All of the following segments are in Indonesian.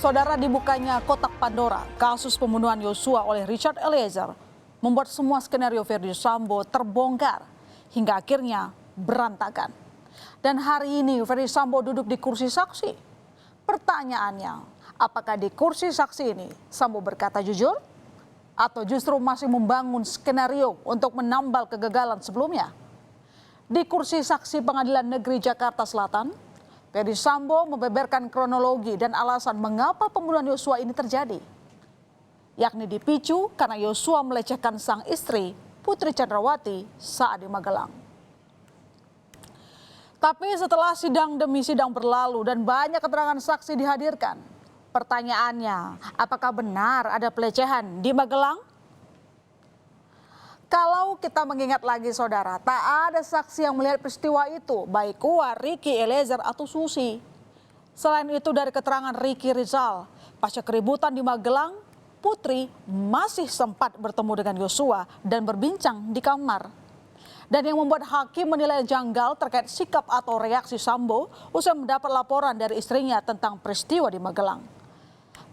Saudara, dibukanya kotak Pandora, kasus pembunuhan Yosua oleh Richard Eliezer membuat semua skenario Verdi Sambo terbongkar hingga akhirnya berantakan. Dan hari ini Verdi Sambo duduk di kursi saksi. Pertanyaannya, apakah di kursi saksi ini Sambo berkata jujur atau justru masih membangun skenario untuk menambal kegagalan sebelumnya? Di kursi saksi Pengadilan Negeri Jakarta Selatan, Verdi Sambo membeberkan kronologi dan alasan mengapa pembunuhan Yosua ini terjadi, yakni dipicu karena Yosua melecehkan sang istri Putri Chandrawati saat di Magelang. Tapi setelah sidang demi sidang berlalu dan banyak keterangan saksi dihadirkan, pertanyaannya, apakah benar ada pelecehan di Magelang? Kalau kita mengingat lagi saudara, tak ada saksi yang melihat peristiwa itu, baik Kuat, Ricky, Eliezer atau Susi. Selain itu dari keterangan Ricky Rizal, pasca keributan di Magelang, Putri masih sempat bertemu dengan Yosua dan berbincang di kamar. Dan yang membuat hakim menilai janggal terkait sikap atau reaksi Sambo usai mendapat laporan dari istrinya tentang peristiwa di Magelang.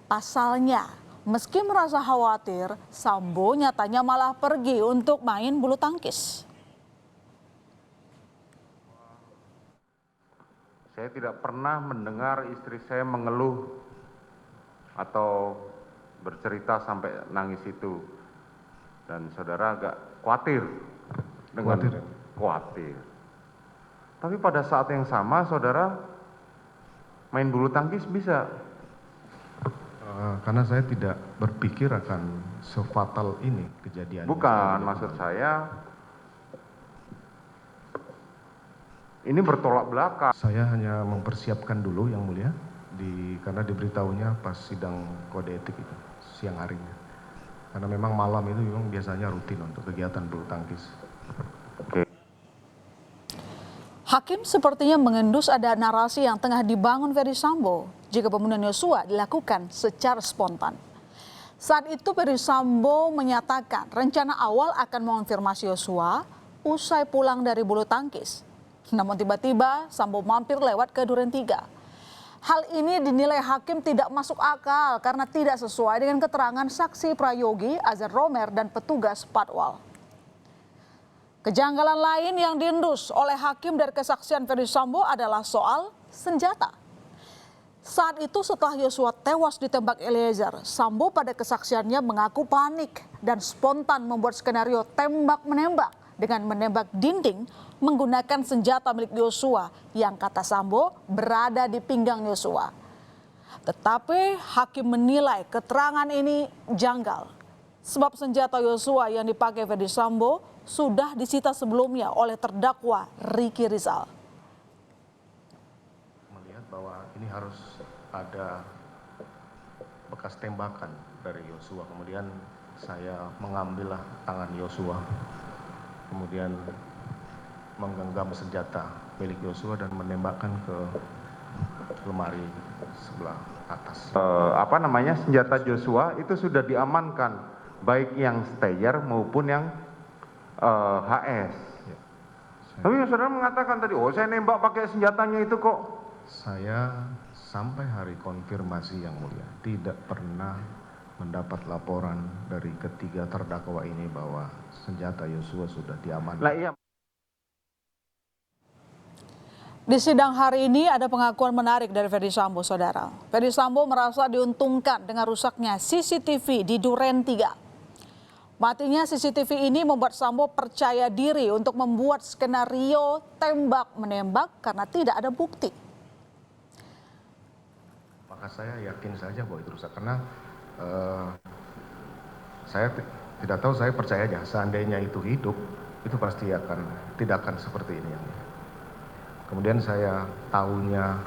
Pasalnya, meski merasa khawatir, Sambo nyatanya malah pergi untuk main bulu tangkis. Saya tidak pernah mendengar istri saya mengeluh atau bercerita sampai nangis itu. Dan saudara agak khawatir. Khawatir. Tapi pada saat yang sama saudara main bulu tangkis bisa. Karena saya tidak berpikir akan sefatal ini kejadian. Bukan, maksud saya ini bertolak belakang. Saya hanya mempersiapkan dulu yang mulia, karena diberitahunya pas sidang kode etik itu siang harinya. Karena memang malam itu memang biasanya rutin untuk kegiatan bulu tangkis. Hakim sepertinya mengendus ada narasi yang tengah dibangun Verdi Sambo jika pembunuhan Yosua dilakukan secara spontan. Saat itu Verdi Sambo menyatakan rencana awal akan mengonfirmasi Yosua usai pulang dari bulu tangkis. Namun tiba-tiba Sambo mampir lewat ke Duren 3. Hal ini dinilai hakim tidak masuk akal karena tidak sesuai dengan keterangan saksi prayogi Azhar Romer dan petugas Patwal. Kejanggalan lain yang diendus oleh hakim dari kesaksian Verdi Sambo adalah soal senjata. Saat itu setelah Yosua tewas ditembak Eliezer, Sambo pada kesaksiannya mengaku panik dan spontan membuat skenario tembak-menembak dengan menembak dinding menggunakan senjata milik Yosua yang kata Sambo berada di pinggang Yosua. Tetapi hakim menilai keterangan ini janggal sebab senjata Yosua yang dipakai Verdi Sambo sudah disita sebelumnya oleh terdakwa Ricky Rizal. Melihat bahwa ini harus ada bekas tembakan dari Yosua. Kemudian saya mengambillah tangan Yosua. Kemudian menggenggam senjata milik Yosua dan menembakkan ke lemari sebelah atas. Senjata Joshua itu sudah diamankan, baik yang Steyr maupun yang HS. Ya, Tapi saudara mengatakan tadi, saya nembak pakai senjatanya itu kok. Saya sampai hari konfirmasi yang mulia tidak pernah mendapat laporan dari ketiga terdakwa ini bahwa senjata Yosua sudah diamankan. Di sidang hari ini ada pengakuan menarik dari Verdi Sambo, saudara. Verdi Sambo merasa diuntungkan dengan rusaknya CCTV di Duren 3. Matinya CCTV ini membuat Sambo percaya diri untuk membuat skenario tembak-menembak karena tidak ada bukti. Maka saya yakin saja bahwa itu rusak karena saya tidak tahu, saya percaya aja seandainya itu hidup itu pasti tidak akan seperti ini. Kemudian saya tahunya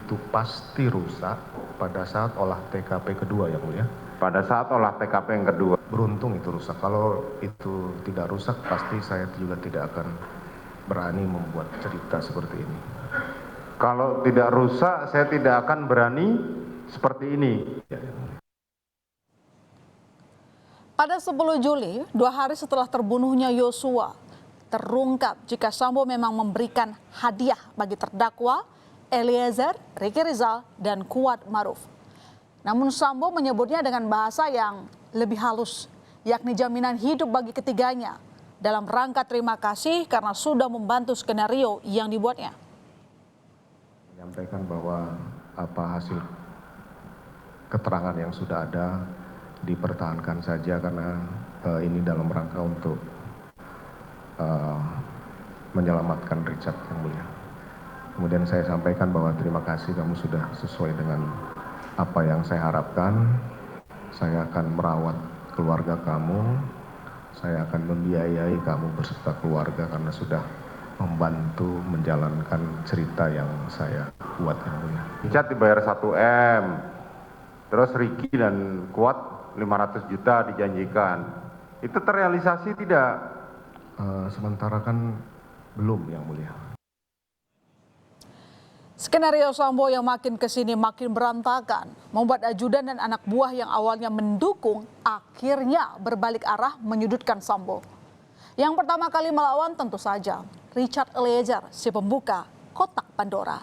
itu pasti rusak pada saat olah TKP kedua yang mulia. Pada saat olah TKP yang kedua. Beruntung itu rusak. Kalau itu tidak rusak pasti saya juga tidak akan berani membuat cerita seperti ini. Kalau tidak rusak saya tidak akan berani seperti ini. Pada 10 Juli, 2 hari setelah terbunuhnya Yosua, terungkap jika Sambo memang memberikan hadiah bagi terdakwa Eliezer, Ricky Rizal, dan Kuat Maruf. Namun Sambo menyebutnya dengan bahasa yang lebih halus, yakni jaminan hidup bagi ketiganya dalam rangka terima kasih karena sudah membantu skenario yang dibuatnya. Menyampaikan bahwa apa hasil keterangan yang sudah ada dipertahankan saja karena ini dalam rangka untuk menyelamatkan Richard yang mulia. Kemudian saya sampaikan bahwa terima kasih kamu sudah sesuai dengan apa yang saya harapkan. Saya akan merawat keluarga kamu, saya akan membiayai kamu beserta keluarga karena sudah membantu menjalankan cerita yang saya buat yang mulia. Richard dibayar 1 M, terus Ricky dan Kuat 500 juta dijanjikan. Itu terrealisasi tidak? Sementara kan belum yang mulia. Skenario Sambo yang makin kesini makin berantakan, membuat ajudan dan anak buah yang awalnya mendukung akhirnya berbalik arah menyudutkan Sambo. Yang pertama kali melawan tentu saja Richard Eliezer, si pembuka kotak Pandora.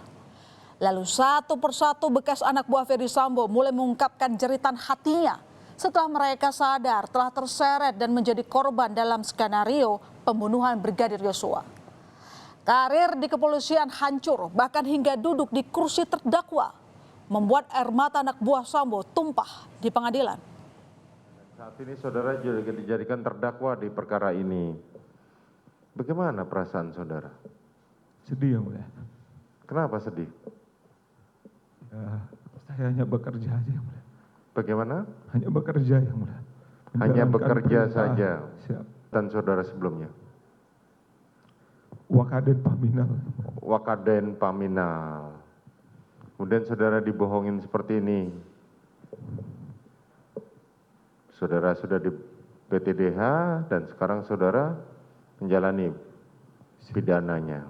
Lalu satu persatu bekas anak buah Ferdy Sambo mulai mengungkapkan jeritan hatinya setelah mereka sadar telah terseret dan menjadi korban dalam skenario pembunuhan Brigadir Yosua. Karir di kepolisian hancur, bahkan hingga duduk di kursi terdakwa, membuat air mata anak buah Sambo tumpah di pengadilan. Saat ini saudara juga dijadikan terdakwa di perkara ini. Bagaimana perasaan saudara? Sedih yang mulia. Kenapa sedih? Saya hanya bekerja aja yang mulia. Bagaimana? Hanya bekerja yang mulia. Hanya Menjalankan bekerja perintah. saja. Siap. Dan saudara sebelumnya? Wakaden Paminal. Wakaden Paminal. Kemudian saudara dibohongin seperti ini. Saudara sudah di PTDH dan sekarang saudara menjalani pidananya.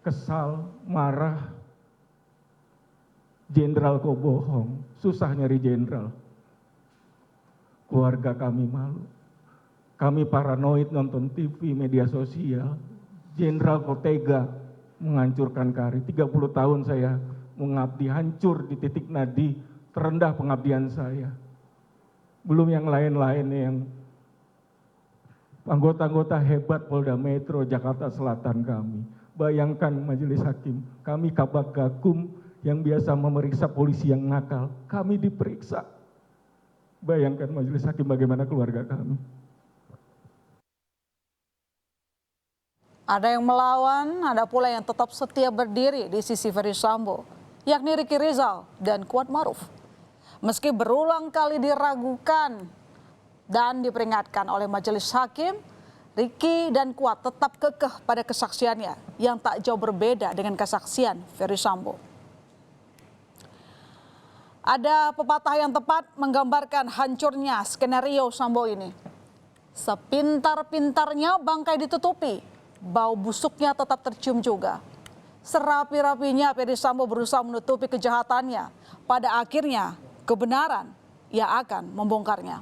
Kesal, marah. Jenderal kok bohong. Susah nyari jenderal. Keluarga kami malu. Kami paranoid nonton TV, media sosial. Jenderal kok tega menghancurkan karir. 30 tahun saya mengabdi, hancur di titik nadi terendah pengabdian saya. Belum yang lain-lain yang anggota-anggota hebat Polda Metro Jakarta Selatan kami. Bayangkan majelis hakim, kami Kabag Gakum yang biasa memeriksa polisi yang nakal, kami diperiksa. Bayangkan majelis hakim bagaimana keluarga kami. Ada yang melawan, ada pula yang tetap setia berdiri di sisi Ferdy Sambo, yakni Ricky Rizal dan Kuat Maruf. Meski berulang kali diragukan dan diperingatkan oleh majelis hakim, Ricky dan Kuat tetap kekeh pada kesaksiannya yang tak jauh berbeda dengan kesaksian Ferdy Sambo. Ada pepatah yang tepat menggambarkan hancurnya skenario Sambo ini. Sepintar-pintarnya bangkai ditutupi, bau busuknya tetap tercium juga. Serapi-rapinya Ferdy Sambo berusaha menutupi kejahatannya. Pada akhirnya kebenaran yang akan membongkarnya.